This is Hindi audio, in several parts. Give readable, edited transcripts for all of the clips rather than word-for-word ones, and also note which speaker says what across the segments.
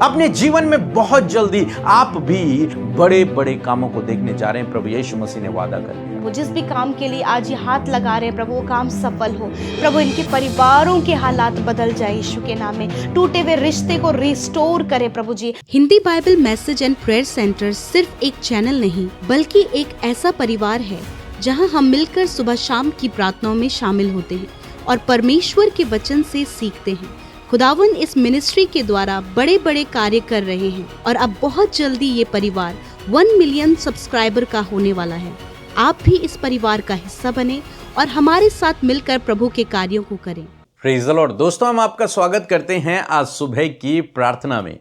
Speaker 1: अपने जीवन में बहुत जल्दी आप भी बड़े बड़े कामों को देखने जा रहे हैं। प्रभु यीशु मसीह ने वादा कर दिया।
Speaker 2: वो जिस भी काम के लिए आज ये हाथ लगा रहे हैं प्रभु, वो काम सफल हो प्रभु। इनके परिवारों के हालात बदल जाए यीशु के नाम में। टूटे हुए रिश्ते को रिस्टोर करे प्रभु जी।
Speaker 3: Hindi Bible message and prayer centre सिर्फ एक चैनल नहीं बल्कि एक ऐसा परिवार है जहां हम मिलकर सुबह शाम की प्रार्थनाओं में शामिल होते हैं और परमेश्वर के वचन से सीखते हैं। खुदावन इस मिनिस्ट्री के द्वारा बड़े बड़े कार्य कर रहे हैं और अब बहुत जल्दी ये परिवार 1 मिलियन सब्सक्राइबर का होने वाला है। आप भी इस परिवार का हिस्सा बने और हमारे साथ मिलकर प्रभु के कार्यों को करें।
Speaker 1: Praise the Lord. दोस्तों, हम आपका स्वागत करते हैं आज सुबह की प्रार्थना में।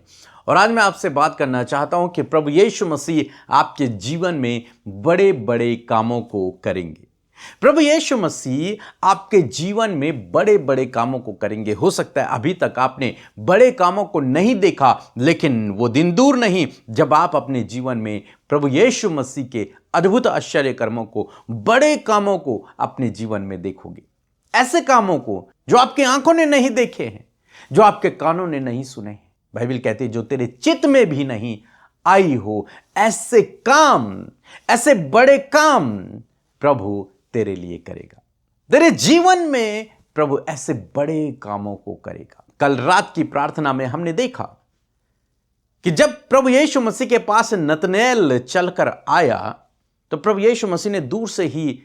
Speaker 1: और आज मैं आपसे बात करना चाहता हूं कि प्रभु यीशु मसीह आपके जीवन में बड़े बड़े कामों को करेंगे। प्रभु यीशु मसीह आपके जीवन में बड़े बड़े कामों को करेंगे। हो सकता है अभी तक आपने बड़े कामों को नहीं देखा, लेकिन वो दिन दूर नहीं जब आप अपने जीवन में प्रभु यीशु मसीह के अद्भुत आश्चर्य कर्मों को, बड़े कामों को अपने जीवन में देखोगे। ऐसे कामों को जो आपकी आंखों ने नहीं देखे हैं, जो आपके कानों ने नहीं सुने हैं। बाइबल कहती है जो तेरे चित्त में भी नहीं आई हो, ऐसे काम, ऐसे बड़े काम प्रभु तेरे लिए करेगा। तेरे जीवन में प्रभु ऐसे बड़े कामों को करेगा। कल रात की प्रार्थना में हमने देखा कि जब प्रभु यीशु मसीह के पास नतनएल चलकर आया तो प्रभु यीशु मसीह ने दूर से ही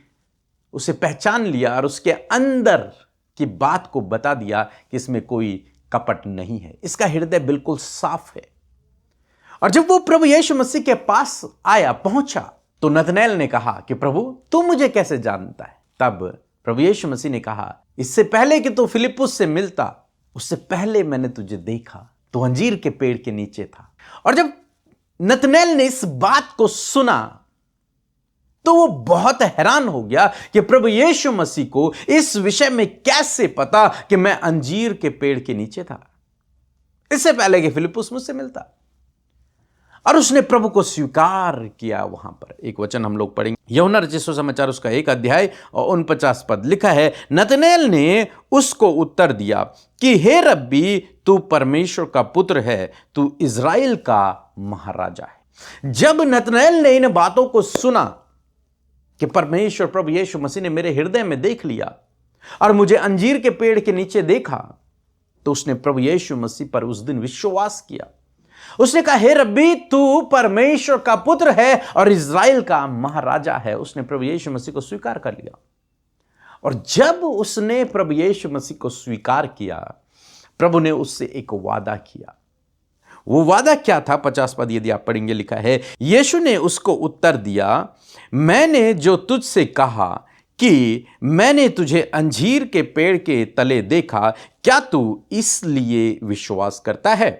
Speaker 1: उसे पहचान लिया और उसके अंदर की बात को बता दिया कि इसमें कोई कपट नहीं है, इसका हृदय बिल्कुल साफ है। और जब वो प्रभु यीशु मसीह के पास आया, पहुंचा, तो नतनएल ने कहा कि प्रभु तू मुझे कैसे जानता है? तब प्रभु यीशु मसीह ने कहा, इससे पहले कि तू फिलिप्पुस से मिलता, उससे पहले मैंने तुझे देखा, तू अंजीर के पेड़ के नीचे था। और जब नतनएल ने इस बात को सुना तो वो बहुत हैरान हो गया कि प्रभु यीशु मसीह को इस विषय में कैसे पता कि मैं अंजीर के पेड़ के नीचे था, इससे पहले कि फिलिप्पुस मुझसे मिलता। और उसने प्रभु को स्वीकार किया। वहां पर एक वचन हम लोग पढ़ेंगे, यूहन्ना रचित सुसमाचार उसका 1 अध्याय और 49 पद लिखा है, नतनएल ने उसको उत्तर दिया कि हे रब्बी, तू परमेश्वर का पुत्र है, तू इज़राइल का महाराजा है। जब नतनएल ने इन बातों को सुना कि परमेश्वर प्रभु यीशु मसीह ने मेरे हृदय में देख लिया और मुझे अंजीर के पेड़ के नीचे देखा, तो उसने प्रभु यीशु मसीह पर उस दिन विश्वास किया। उसने कहा, हे रब्बी, तू परमेश्वर का पुत्र है और इज़राइल का महाराजा है। उसने प्रभु यीशु मसीह को स्वीकार कर लिया। और जब उसने प्रभु यीशु मसीह को स्वीकार किया, प्रभु ने उससे एक वादा किया। वो वादा क्या था? 50 पद यदि आप पढ़ेंगे, लिखा है, यीशु ने उसको उत्तर दिया, मैंने जो तुझसे कहा कि मैंने तुझे अंजीर के पेड़ के तले देखा, क्या तू इसलिए विश्वास करता है?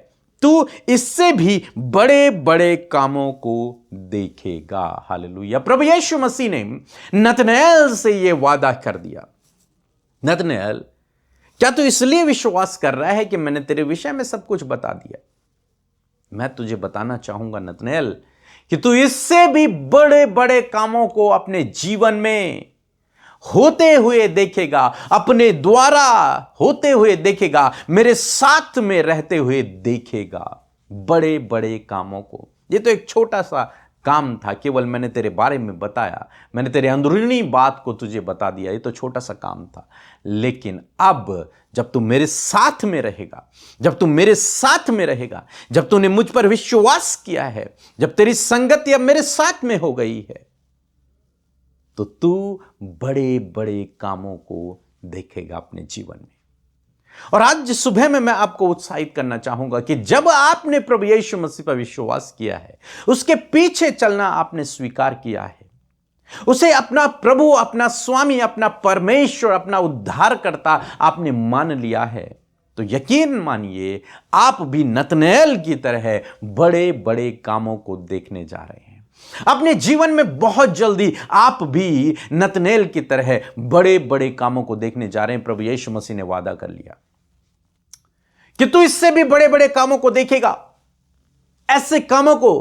Speaker 1: तू इससे भी बड़े बड़े कामों को देखेगा। हालेलुया। प्रभु यीशु मसीह ने नतनएल से यह वादा कर दिया, नतनएल, क्या तू इसलिए विश्वास कर रहा है कि मैंने तेरे विषय में सब कुछ बता दिया? मैं तुझे बताना चाहूंगा नतनएल कि तू इससे भी बड़े बड़े कामों को अपने जीवन में होते हुए देखेगा, अपने द्वारा होते हुए देखेगा, मेरे साथ में रहते हुए देखेगा बड़े बड़े कामों को। ये तो एक छोटा सा काम था, केवल मैंने तेरे बारे में बताया, मैंने तेरे अंदरूनी बात को तुझे बता दिया, ये तो छोटा सा काम था। लेकिन अब जब तू मेरे साथ में रहेगा, जब तू मेरे साथ में रहेगा, जब तूने मुझ पर विश्वास किया है, जब तेरी संगति अब मेरे साथ में हो गई है, तो तू बड़े बड़े कामों को देखेगा अपने जीवन में। और आज सुबह में मैं आपको उत्साहित करना चाहूंगा कि जब आपने प्रभु यीशु मसीह पर विश्वास किया है, उसके पीछे चलना आपने स्वीकार किया है, उसे अपना प्रभु, अपना स्वामी, अपना परमेश्वर, अपना उद्धारकर्ता आपने मान लिया है, तो यकीन मानिए आप भी नतनएल की तरह बड़े बड़े कामों को देखने जा रहे हैं। अपने जीवन में बहुत जल्दी आप भी नतनएल की तरह बड़े बड़े कामों को देखने जा रहे हैं। प्रभु यीशु मसीह ने वादा कर लिया कि तू इससे भी बड़े बड़े कामों को देखेगा, ऐसे कामों को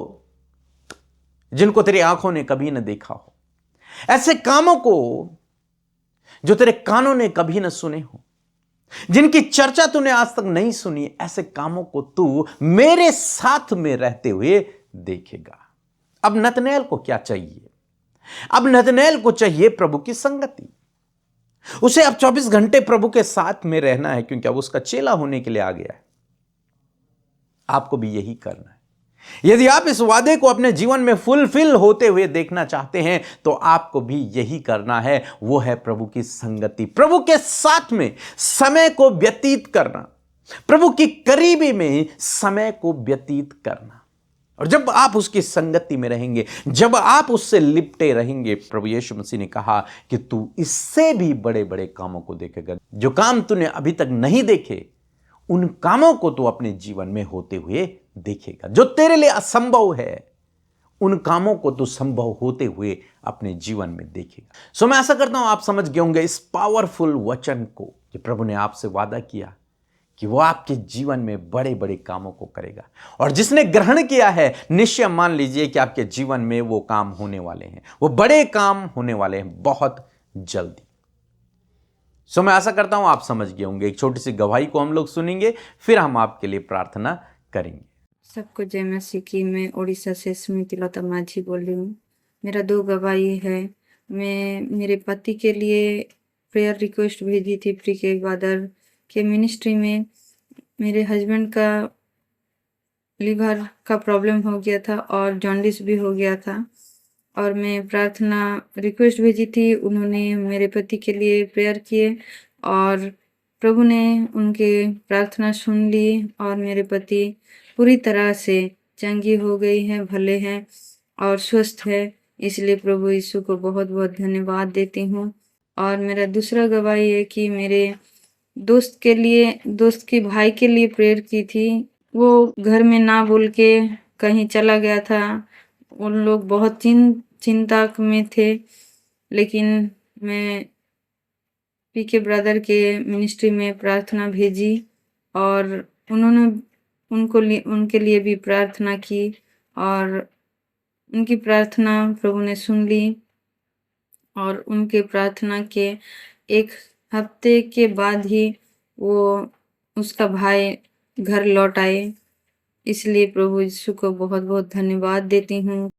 Speaker 1: जिनको तेरी आंखों ने कभी न देखा हो, ऐसे कामों को जो तेरे कानों ने कभी न सुने हो, जिनकी चर्चा तूने आज तक नहीं सुनी, ऐसे कामों को तू मेरे साथ में रहते हुए देखेगा। अब नतनएल को क्या चाहिए? अब नतनएल को चाहिए प्रभु की संगति। उसे अब 24 घंटे प्रभु के साथ में रहना है, क्योंकि अब उसका चेला होने के लिए आ गया है। आपको भी यही करना है। यदि आप इस वादे को अपने जीवन में फुलफिल होते हुए देखना चाहते हैं, तो आपको भी यही करना है। वो है प्रभु की संगति, प्रभु के साथ में समय को व्यतीत करना, प्रभु की करीबी में समय को व्यतीत करना। और जब आप उसकी संगति में रहेंगे, जब आप उससे लिपटे रहेंगे, प्रभु यीशु मसीह ने कहा कि तू इससे भी बड़े बड़े कामों को देखेगा। जो काम तूने अभी तक नहीं देखे, उन कामों को तू अपने जीवन में होते हुए देखेगा। जो तेरे लिए असंभव है, उन कामों को तू संभव होते हुए अपने जीवन में देखेगा। सो मैं आशा करता हूं आप समझ गए होंगे इस पावरफुल वचन को कि प्रभु ने आपसे वादा किया कि वो आपके जीवन में बड़े बड़े कामों को करेगा। और जिसने ग्रहण किया है, निश्चय मान लीजिए कि आपके जीवन में वो काम होने वाले हैं, वो बड़े काम होने वाले हैं बहुत जल्दी। सो मैं आशा करता हूं आप समझ गए होंगे। एक छोटी सी गवाही को हम लोग सुनेंगे, फिर हम आपके लिए प्रार्थना करेंगे।
Speaker 4: सबको जय मसीह की। मैं उड़ीसा से स्मृति लता माझी बोल रही हूँ। मेरा 2 गवाही है। मैं मेरे पति के लिए प्रेयर रिक्वेस्ट भेजी थी प्री के फादर के मिनिस्ट्री में। मेरे हस्बैंड का लीवर का प्रॉब्लम हो गया था और जॉन्डिस भी हो गया था, और मैं प्रार्थना रिक्वेस्ट भेजी थी। उन्होंने मेरे पति के लिए प्रेयर किए और प्रभु ने उनके प्रार्थना सुन ली और मेरे पति पूरी तरह से चंगी हो गई हैं, भले हैं और स्वस्थ है। इसलिए प्रभु यीशु को बहुत बहुत धन्यवाद देती हूँ। और मेरा दूसरा गवाही है कि मेरे दोस्त के भाई के लिए प्रेयर की थी। वो घर में ना बोल के कहीं चला गया था। उन लोग बहुत चिंता में थे, लेकिन मैं पीके ब्रदर के मिनिस्ट्री में प्रार्थना भेजी और उन्होंने उनके लिए भी प्रार्थना की और उनकी प्रार्थना प्रभु ने सुन ली। और उनके प्रार्थना के 1 हफ्ते के बाद ही उसका भाई घर लौट आए। इसलिए प्रभु यीशु को बहुत बहुत धन्यवाद देती हूँ।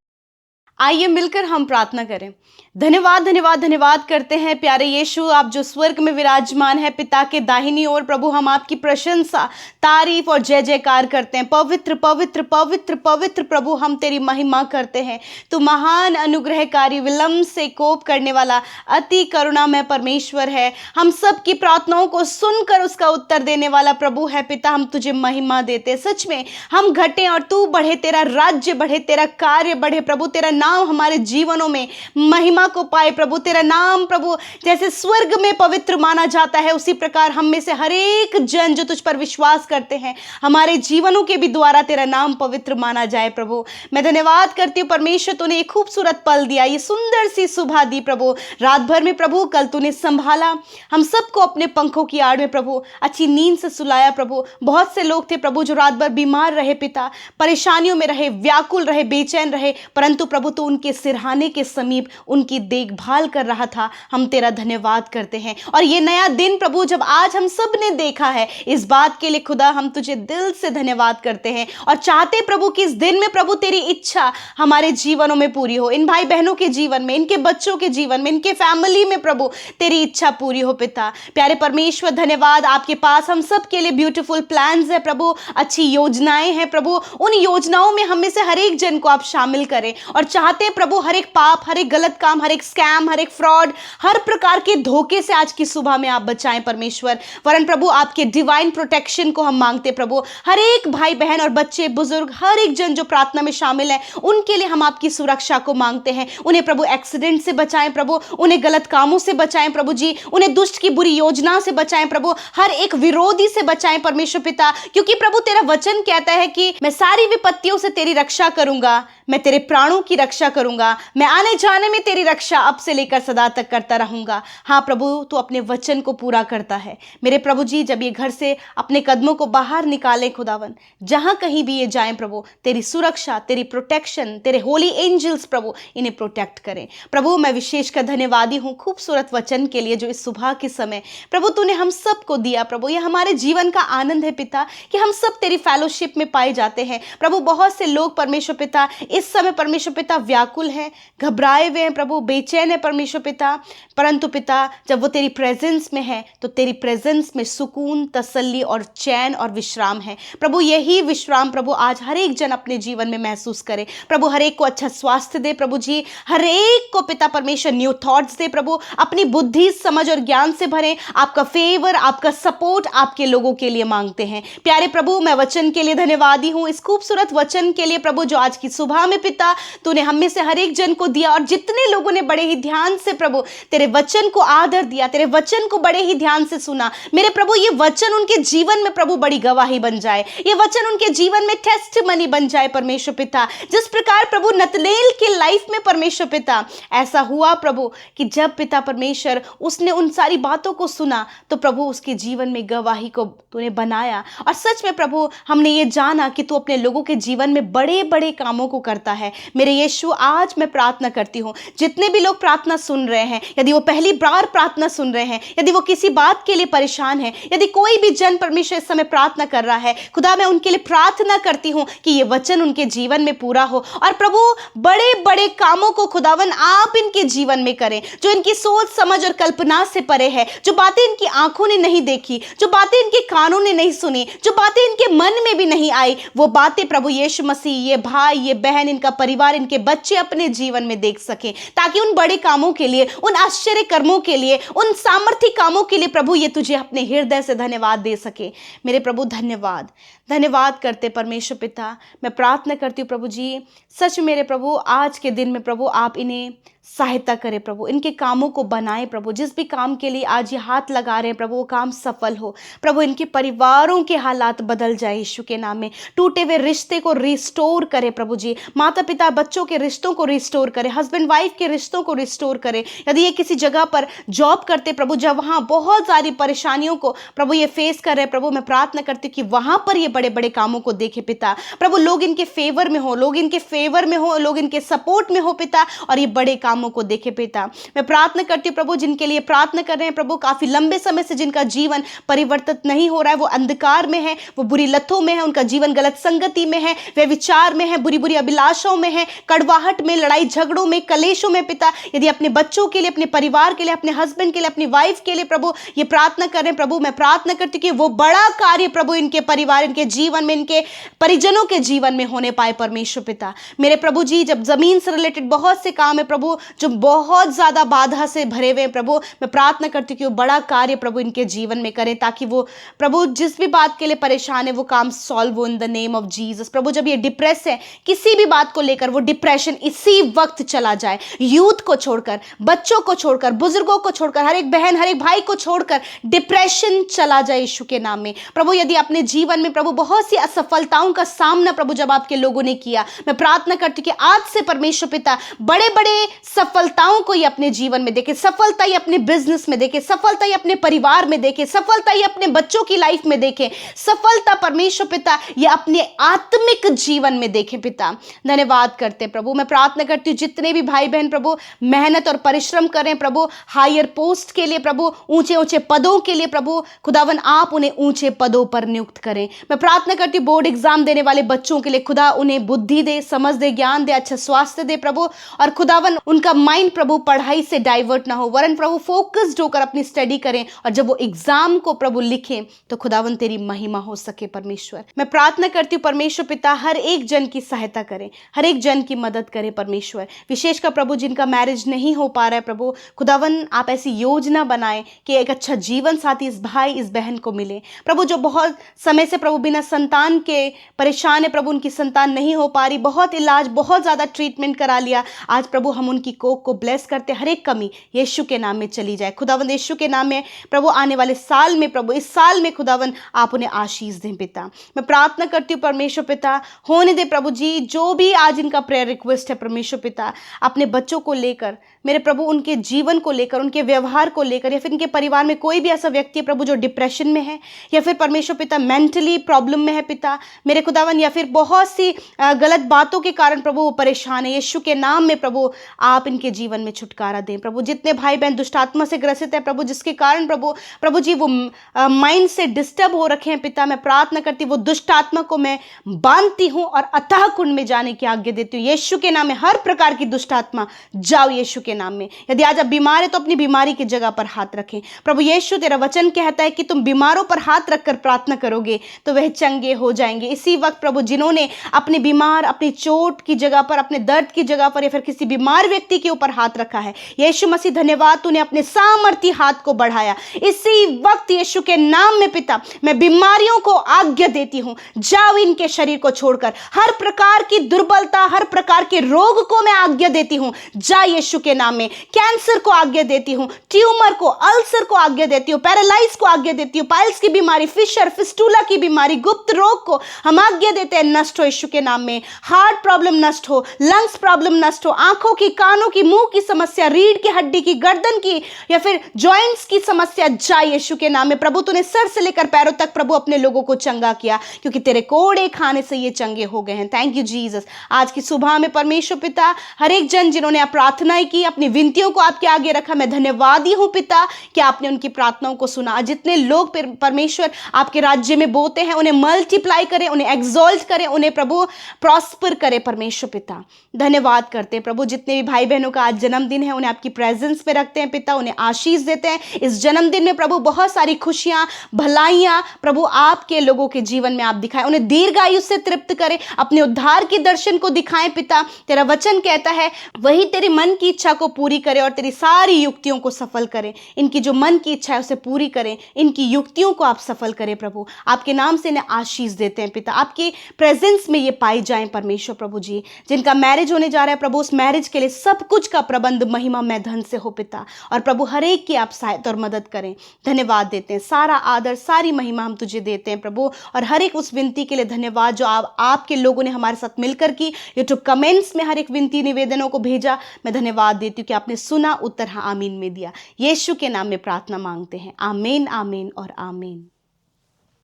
Speaker 2: आइए मिलकर हम प्रार्थना करें। धन्यवाद धन्यवाद धन्यवाद करते हैं प्यारे यीशु, आप जो स्वर्ग में विराजमान है पिता के दाहिनी ओर। प्रभु हम आपकी प्रशंसा, तारीफ और जय जयकार करते हैं। पवित्र पवित्र पवित्र पवित्र प्रभु हम तेरी महिमा करते हैं। तू महान अनुग्रहकारी, विलंब से कोप करने वाला, अति करुणामय परमेश्वर है। हम सब की प्रार्थनाओं को सुनकर उसका उत्तर देने वाला प्रभु है पिता। हम तुझे महिमा देते। सच में हम घटे और तू बढ़े, तेरा राज्य बढ़े, तेरा कार्य बढ़े प्रभु। तेरा नाम हमारे जीवनों में महिमा को पाए प्रभु। तेरा नाम प्रभु जैसे स्वर्ग में पवित्र माना जाता है, उसी प्रकार हम में से हर एक जन जो तुझ पर विश्वास करते हैं, हमारे जीवनों के भी द्वारा तेरा नाम पवित्र माना जाए प्रभु। मैं धन्यवाद करती हूँ परमेश्वर, तूने एक खूबसूरत पल दिया, ये सुंदर सी सुबह दी प्रभु। रात भर में प्रभु कल तूने संभाला हम सबको अपने पंखों की आड़ में प्रभु, अच्छी नींद से सुलाया प्रभु। बहुत से लोग थे प्रभु जो रात भर बीमार रहे पिता, परेशानियों में रहे, व्याकुल रहे, बेचैन रहे, परंतु प्रभु तू उनके सिरहाने के समीप उनकी देखभाल कर रहा था। हम तेरा धन्यवाद करते हैं। और ये नया दिन प्रभु जब आज हम सब ने देखा है, इस बात के लिए खुदा हम तुझे दिल से धन्यवाद करते हैं और चाहते प्रभु कि इस दिन में प्रभु तेरी इच्छा हमारे जीवनों में पूरी हो, इन भाई बहनों के जीवन में, इनके बच्चों के जीवन में, इनके फैमिली में प्रभु तेरी इच्छा पूरी हो पिता। प्यारे परमेश्वर धन्यवाद, आपके पास हम सब के लिए ब्यूटीफुल प्लान्स है प्रभु, अच्छी योजनाएं हैं प्रभु। उन योजनाओं में हम में से हर एक जन को आप शामिल करें और चाहते हैं प्रभु हर एक पाप, हर एक गलत काम, हर एक स्कैम, हर एक फ्रॉड, हर प्रकार के धोखे से आज की सुबह में आप बचाएं परमेश्वर। वरन प्रभु आपके डिवाइन प्रोटेक्शन को हम मांगते प्रभु। हर एक भाई बहन और बच्चे बुजुर्ग, हर एक जन जो प्रार्थना में शामिल है, उनके लिए हम आपकी सुरक्षा को मांगते हैं। उन्हें प्रभु एक्सीडेंट से बचाएं प्रभु, उन्हें गलत कामों से बचाएं प्रभु जी, उन्हें दुष्ट की बुरी योजना से बचाएं प्रभु, हर एक विरोधी से बचाएं परमेश्वर पिता। क्योंकि प्रभु तेरा वचन कहता है कि मैं सारी विपत्तियों से तेरी रक्षा करूंगा, मैं तेरे प्राणों की रक्षा करूंगा, मैं आने जाने में तेरी रक्षा अब से लेकर सदा तक करता रहूंगा। हाँ प्रभु, तू अपने वचन को पूरा करता है। मेरे प्रभु जी, जब ये घर से अपने कदमों को बाहर निकालें खुदावन, जहां कहीं भी ये जाएं प्रभु, तेरी सुरक्षा, तेरी प्रोटेक्शन, तेरे होली एंजल्स प्रभु इन्हें प्रोटेक्ट करें। प्रभु मैं विशेषकर धन्यवादी हूँ खूबसूरत वचन के लिए जो इस सुबह के समय प्रभु तूने हम सबको दिया। प्रभु ये हमारे जीवन का आनंद है पिता कि हम सब तेरी फेलोशिप में पाए जाते हैं। प्रभु बहुत से लोग परमेश्वर पिता इस समय परमेश्वर पिता व्याकुल हैं, घबराए हुए हैं प्रभु, बेचैन है परमेश्वर पिता, परंतु पिता जब वो तेरी प्रेजेंस में है तो तेरी प्रेजेंस में सुकून, तसल्ली और चैन और विश्राम है। प्रभु यही विश्राम प्रभु आज हर एक जन अपने जीवन में महसूस करे। प्रभु हर एक को अच्छा स्वास्थ्य दे प्रभु जी, हर एक को पिता परमेश्वर न्यू थॉट्स दे प्रभु, अपनी बुद्धि, समझ और ज्ञान से भरे। आपका फेवर, आपका सपोर्ट आपके लोगों के लिए मांगते हैं। प्यारे प्रभु मैं वचन के लिए धन्यवादी हूँ, इस खूबसूरत वचन के लिए प्रभु जो आज की सुबह में पिता तूने हम में से हर एक जन को दिया, और जितने लोगों ने बड़े ही ध्यान से प्रभु तेरे वचन को आदर दिया, तेरे वचन को बड़े ही ध्यान से सुना, मेरे प्रभु ये वचन उनके जीवन में प्रभु बड़ी गवाही बन जाए, ये वचन उनके जीवन में टेस्टिमनी बन जाए परमेश्वर पिता। जिस प्रकार प्रभु नतनेल के लाइफ में परमेश्वर पिता ऐसा हुआ प्रभु कि जब पिता परमेश्वर उसने उन सारी बातों को सुना तो प्रभु उसके जीवन में गवाही को तूने बनाया, और सच में प्रभु हमने ये जाना कि तू अपने लोगों के जीवन में बड़े बड़े कामों को करता है। मेरे यीशु आज मैं प्रार्थना करती हूँ, जितने भी लोग प्रार्थना सुन रहे हैं, यदि वो पहली बार प्रार्थना सुन रहे हैं, यदि वो किसी बात के लिए परेशान है, यदि कोई भी जन परमेश्वर इस समय प्रार्थना कर रहा है, खुदा मैं उनके लिए प्रार्थना करती हूँ कि ये वचन उनके जीवन में पूरा हो, और प्रभु बड़े बड़े कामों को खुदावन आप इनके जीवन में करें, जो इनकी सोच समझ और कल्पना से परे है, जो बातें इनकी आंखों ने नहीं देखी, जो बातें इनके कानों ने नहीं सुनी, जो बातें इनके मन में भी नहीं आई, वो बातें प्रभु यीशु मसीह ये भाई, ये बहन, इनका परिवार, इनके बच्चे अपने जीवन में देख सकें, ताकि उन बड़े कामों के लिए, उन आश्चर्य कर्मों के लिए, उन सामर्थ्य कामों के लिए प्रभु ये तुझे अपने हृदय से धन्यवाद दे सके। मेरे प्रभु धन्यवाद धन्यवाद करते परमेश्वर पिता, मैं प्रार्थना करती हूँ प्रभु जी, सच मेरे प्रभु आज के दिन में प्रभु आप इन्हें सहायता करें प्रभु, इनके कामों को बनाएं प्रभु, जिस भी काम के लिए आज ये हाथ लगा रहे हैं प्रभु वो काम सफल हो प्रभु, इनके परिवारों के हालात बदल जाए यीशु के नाम में, टूटे हुए रिश्ते को रिस्टोर करे प्रभु जी, माता पिता बच्चों के रिश्तों को रिस्टोर करे, हस्बैंड वाइफ के रिश्तों को रिस्टोर करे। यदि ये किसी जगह पर जॉब करते प्रभु, जब वहाँ बहुत सारी परेशानियों को प्रभु ये फेस कर रहे प्रभु, मैं प्रार्थना करती हूँ कि वहाँ पर ये बड़े बड़े कामों को देखे पिता प्रभु, लोग इनके फेवर में हो, लोग इनके फेवर में हो, लोग इनके सपोर्ट में हो पिता, और ये बड़े कामों को देखे पिता। मैं प्रार्थना करती हूँ प्रभु, जिनके लिए प्रार्थना कर रहे हैं प्रभु, काफी लंबे समय से जिनका जीवन परिवर्तित नहीं हो रहा है, वो अंधकार में है, वो बुरी लतों में है, उनका जीवन गलत संगति में है, वे विचार में है, बुरी बुरी अभिलाषाओं में है, कड़वाहट में, लड़ाई झगड़ों में, कलेशों में पिता, यदि अपने बच्चों के लिए, अपने परिवार के लिए, अपने हस्बैंड के लिए, अपनी वाइफ के लिए प्रभु ये प्रार्थना कर रहे हैं प्रभु, मैं प्रार्थना करती हूँ कि वो बड़ा कार्य प्रभु इनके परिवार, इनके जीवन में, इनके परिजनों के जीवन में होने पाए परमेश्वर पिता। मेरे प्रभु जी, जब जमीन से रिलेटेड बहुत से काम है प्रभु जो बहुत ज्यादा बाधा से भरे हुए हैं प्रभु, मैं प्रार्थना करती हूँ कि वो बड़ा कार्य प्रभु इनके जीवन में करें, ताकि वो प्रभु जिस भी बात के लिए परेशान है वो काम सॉल्व हो in the name of Jesus. प्रभु जब ये डिप्रेस है किसी भी बात को लेकर, वो डिप्रेशन इसी वक्त चला जाए, यूथ को छोड़कर, बच्चों को छोड़कर, बुजुर्गों को छोड़कर, हर एक बहन, हर एक भाई को छोड़कर डिप्रेशन चला जाए यीशु के नाम में। प्रभु यदि अपने जीवन में प्रभु बहुत सी असफलताओं का सामना प्रभु जब आपके लोगों ने किया, मैं प्रार्थना करती हूँ कि आज से परमेश्वर पिता बड़े बड़े सफलताओं को ये अपने जीवन में देखे, सफलता ये अपने बिजनेस में देखे, सफलता ये अपने परिवार में देखे, सफलता ये अपने बच्चों की लाइफ में देखे, सफलता परमेश्वर पिता ये अपने आत्मिक जीवन में देखे पिता। धन्यवाद करते हैं प्रभु, मैं प्रार्थना करती हूँ जितने भी भाई बहन प्रभु मेहनत और परिश्रम करें प्रभु, हायर पोस्ट के लिए प्रभु, ऊंचे ऊंचे पदों के लिए प्रभु, खुदावन आप उन्हें ऊंचे पदों पर नियुक्त करें। मैं प्रार्थना करती हूँ बोर्ड एग्जाम देने वाले बच्चों के लिए, खुदा उन्हें बुद्धि दे, समझ दे, ज्ञान दे, अच्छा स्वास्थ्य दे प्रभु, और खुदावन उनका माइंड प्रभु पढ़ाई से डाइवर्ट ना हो, वरन प्रभु फोकस्ड होकर अपनी स्टडी करें, और जब वो एग्जाम को प्रभु लिखें तो खुदावन तेरी महिमा हो सके परमेश्वर। मैं प्रार्थना करती हूँ परमेश्वर पिता हर एक जन की सहायता करें, हर एक जन की मदद करें परमेश्वर, विशेषकर प्रभु जिनका मैरिज नहीं हो पा रहा है प्रभु, खुदावन आप ऐसी योजना बनाएं कि एक अच्छा जीवन साथी इस भाई इस बहन को मिले प्रभु, जो बहुत समय से प्रभु बिना संतान के परेशान है प्रभु, उनकी संतान नहीं हो पा रही, बहुत इलाज, बहुत ज्यादा ट्रीटमेंट करा लिया, आज प्रभु हम उनकी उनकी कोख को ब्लेस करते, हर एक कमी यीशु के नाम में चली जाए। खुदावंद यीशु के नाम में प्रभु आने वाले साल में, प्रभु इस साल में खुदावंद आप उन्हें आशीष दें पिता। मैं प्रार्थना करती हूँ परमेश्वर पिता, होने दे प्रभु जी जो भी आज इनका प्रेयर रिक्वेस्ट है परमेश्वर पिता, अपने बच्चों को लेकर मेरे प्रभु, उनके जीवन को लेकर, उनके व्यवहार को लेकर, या फिर उनके परिवार में कोई भी ऐसा व्यक्ति है प्रभु जो डिप्रेशन में है, या फिर परमेश्वर पिता मेंटली प्रॉब्लम में है पिता मेरे खुदावन, या फिर बहुत सी गलत बातों के कारण प्रभु वो परेशान है, यीशु के नाम में प्रभु आप इनके जीवन में छुटकारा दें प्रभु। जितने भाई बहन दुष्ट आत्मा से ग्रसित है प्रभु, जिसके कारण प्रभु जी वो माइंड से डिस्टर्ब हो रखे हैं पिता, मैं प्रार्थना करती हूँ वो दुष्ट आत्मा को मैं बांधती हूँ और अथाह कुंड में जाने की आज्ञा देती हूँ यीशु के नाम में। हर प्रकार की दुष्ट आत्मा जाओ यीशु के नाम में। यदि आज आप बीमार है तो अपनी बीमारी की जगह पर हाथ रखें प्रभु यीशु, तेरा वचन कहता है कि तुम बीमारों पर हाथ रखकर प्रार्थना करोगे तो वह चंगे हो जाएंगे। इसी वक्त प्रभु जिन्होंने अपने बीमार, अपनी चोट की जगह पर, अपने दर्द की जगह पर, या फिर किसी बीमार व्यक्ति के ऊपर हाथ रखा है, यीशु मसीह धन्यवाद, तूने अपने सामर्थी हाथ को बढ़ाया। इसी वक्त यीशु के नाम में पिता मैं बीमारियों को आज्ञा देती हूं, जाओ इनके शरीर को छोड़कर। हर प्रकार की दुर्बलता, हर प्रकार के रोग को मैं आज्ञा देती हूं, जा यीशु के नाम में। कैंसर को आज्ञा देती हूं, ट्यूमर को, अल्सर को आज्ञा देती हूं, पैरालाइज को आज्ञा देती हूं, पाइल्स की बीमारी, फिशर, फिस्टूला की बीमारी, गुप्त रोग को हम आज्ञा देते हैं नष्ट हो यीशु के नाम में। हार्ट प्रॉब्लम नष्ट हो, लंग्स प्रॉब्लम नष्ट हो, आंखों की, कानों की, मुंह की समस्या, रीढ़ की हड्डी की, गर्दन की, या फिर जॉइंट्स की समस्या, जा यीशु के नाम में। प्रभु तूने सर से लेकर पैरों तक प्रभु अपने लोगों को चंगा किया, क्योंकि तेरे कोड़े खाने से ये चंगे हो गए हैं। Thank you Jesus. आज की सुबह में परमेश्वर पिता हर एक जन जिन्होंने प्रार्थनाएं की, अपनी विनतियों को आपके आगे रखा, मैं धन्यवादी हूं पिता कि आपने उनकी प्रार्थनाओं को सुना। जितने लोग परमेश्वर आपके राज्य में बोते हैं उन्हें मल्टीप्लाई करें, उन्हें एक्सॉल्ट करें, उन्हें प्रभु प्रॉस्पर करें परमेश्वर पिता। धन्यवाद करते हैं प्रभु, जितने भी भाई बहनों का आज जन्मदिन है उन्हें आपकी प्रेजेंस में रखते हैं पिता, उन्हें आशीष देते हैं। इस जन्मदिन में प्रभु बहुत सारी खुशियां, भलाइयां प्रभु आपके लोगों के जीवन में आप दिखाएं, उन्हें दीर्घायु से तृप्त करें, अपने उद्धार की दर्शन को दिखाएं पिता। तेरा वचन कहता है वही तेरे मन की इच्छा को पूरी करे और तेरी सारी युक्तियों को सफल करें। इनकी जो मन की इच्छा है उसे पूरी करें, इनकी युक्तियों को आप सफल करें प्रभु। आपके नाम से इन्हें आशीष देते हैं पिता, आपकी प्रेजेंस में ये पाई जाएं परमेश्वर प्रभु जी। जिनका मैरिज होने जा रहा है प्रभु, उस मैरिज के लिए सब कुछ का प्रबंध महिमा में धन से हो पिता, और प्रभु हर एक की आप सहायता और मदद करें। धन्यवाद देते हैं, सारा आदर, सारी महिमा हम तुझे देते हैं प्रभु, और हर एक उस विनती के लिए धन्यवाद जो आपके लोगों ने हमारे साथ मिलकर की। यूट्यूब कमेंट्स में हर एक विनती निवेदनों को भेजा, मैं धन्यवाद देती हूँ कि आपने सुना, उत्तर हाँ आमीन में दिया। यीशु के नाम में प्रार्थना मांगते हैं, आमीन, आमीन और आमीन।